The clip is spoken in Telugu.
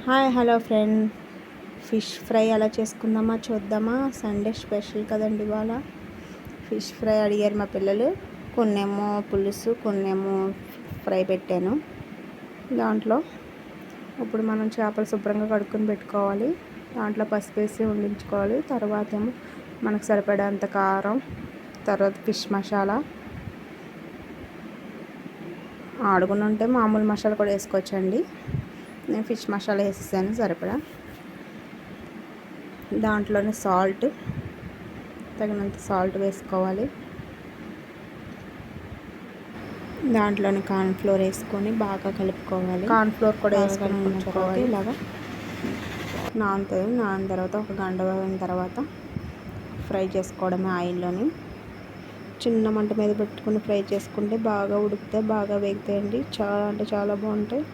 హలో ఫ్రెండ్, ఫిష్ ఫ్రై ఎలా చేసుకుందామా చూద్దామా. సండే స్పెషల్ కదండి ఇవాళ. ఫిష్ ఫ్రై అడిగారు మా పిల్లలు. కొన్నేమో పులుసు, కొన్నేమో ఫ్రై పెట్టాను. దాంట్లో ఇప్పుడు మనం చేపలు శుభ్రంగా కడుక్కొని పెట్టుకోవాలి. దాంట్లో పసుపు వేసి వండించుకోవాలి. తర్వాత ఏమో మనకు సరిపడేంత కారం, తర్వాత ఫిష్ మసాలా, ఆడుకుని ఉంటే మామూలు మసాలా కూడా వేసుకోవచ్చండి. నేను ఫిష్ మసాలా వేసేసాను సరిపడా. దాంట్లోనే సాల్ట్, తగినంత సాల్ట్ వేసుకోవాలి. దాంట్లోనే కార్న్ఫ్లోర్ వేసుకొని బాగా కలుపుకోవాలి. కార్న్ఫ్లోర్ కూడా వేసుకొని ఉంచుకోవాలి. ఇలాగా నానుతుంది. నానిన తర్వాత ఒక గంట అయిన తర్వాత ఫ్రై చేసుకోవడమే ఆయిల్లోని. చిన్న మంట మీద పెట్టుకుని ఫ్రై చేసుకుంటే బాగా ఉడికితే బాగా వేగుతాయండి. చాలా అంటే చాలా బాగుంటాయి.